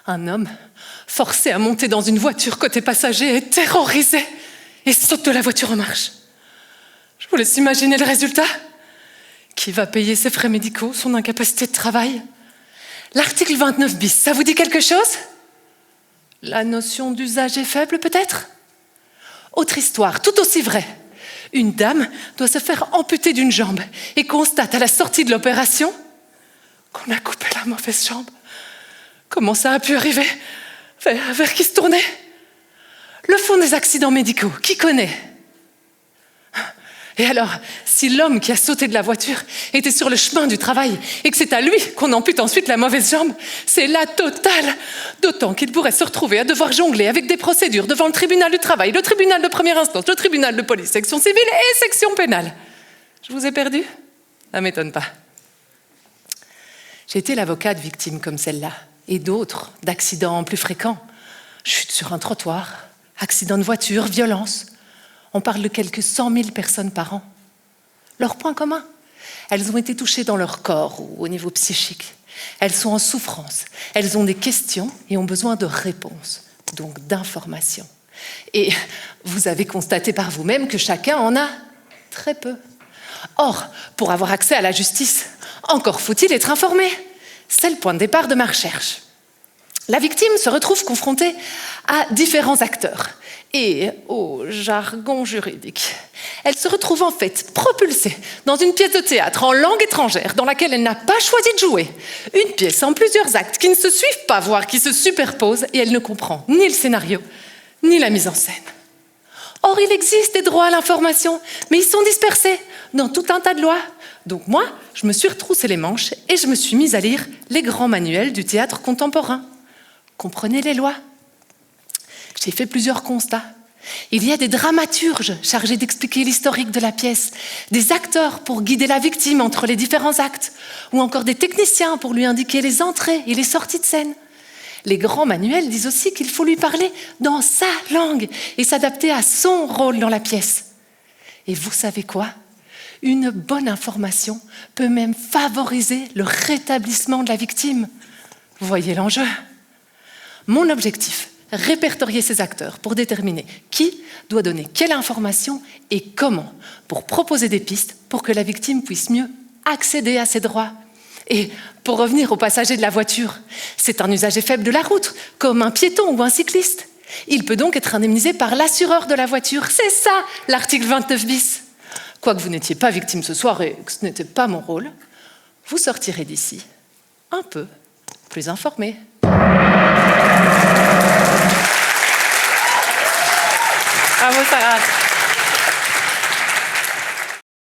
Un homme, forcé à monter dans une voiture côté passager, est terrorisé et saute de la voiture en marche. Je vous laisse imaginer le résultat. Qui va payer ses frais médicaux, son incapacité de travail? L'article 29 bis, ça vous dit quelque chose? La notion d'usage est faible, peut-être? Autre histoire, tout aussi vraie. Une dame doit se faire amputer d'une jambe et constate à la sortie de l'opération qu'on a coupé la mauvaise jambe. Comment ça a pu arriver? Vers qui se tourner? Le fond des accidents médicaux, qui connaît? Et alors, si l'homme qui a sauté de la voiture était sur le chemin du travail et que c'est à lui qu'on ampute ensuite la mauvaise jambe, c'est la totale. D'autant qu'il pourrait se retrouver à devoir jongler avec des procédures devant le tribunal du travail, le tribunal de première instance, le tribunal de police, section civile et section pénale. Je vous ai perdu? Ça ne m'étonne pas. J'ai été l'avocat de victimes comme celle-là et d'autres, d'accidents plus fréquents. Chute sur un trottoir, accident de voiture, violence. On parle de quelques 100 000 personnes par an. Leur point commun, elles ont été touchées dans leur corps ou au niveau psychique. Elles sont en souffrance, elles ont des questions et ont besoin de réponses, donc d'informations. Et vous avez constaté par vous-même que chacun en a très peu. Or, pour avoir accès à la justice, encore faut-il être informé. C'est le point de départ de ma recherche. La victime se retrouve confrontée à différents acteurs. Et au jargon juridique, elle se retrouve en fait propulsée dans une pièce de théâtre en langue étrangère dans laquelle elle n'a pas choisi de jouer. Une pièce en plusieurs actes qui ne se suivent pas, voire qui se superposent, et elle ne comprend ni le scénario, ni la mise en scène. Or, il existe des droits à l'information, mais ils sont dispersés dans tout un tas de lois. Donc moi, je me suis retroussé les manches et je me suis mise à lire les grands manuels du théâtre contemporain. Comprenez les lois? J'ai fait plusieurs constats. Il y a des dramaturges chargés d'expliquer l'historique de la pièce, des acteurs pour guider la victime entre les différents actes, ou encore des techniciens pour lui indiquer les entrées et les sorties de scène. Les grands manuels disent aussi qu'il faut lui parler dans sa langue et s'adapter à son rôle dans la pièce. Et vous savez quoi? Une bonne information peut même favoriser le rétablissement de la victime. Vous voyez l'enjeu? Mon objectif, répertorier ces acteurs pour déterminer qui doit donner quelle information et comment, pour proposer des pistes pour que la victime puisse mieux accéder à ses droits. Et pour revenir aux passagers de la voiture, c'est un usager faible de la route, comme un piéton ou un cycliste. Il peut donc être indemnisé par l'assureur de la voiture. C'est ça, l'article 29 bis. Quoique vous n'étiez pas victime ce soir et que ce n'était pas mon rôle, vous sortirez d'ici un peu plus informé. Bravo Sarah.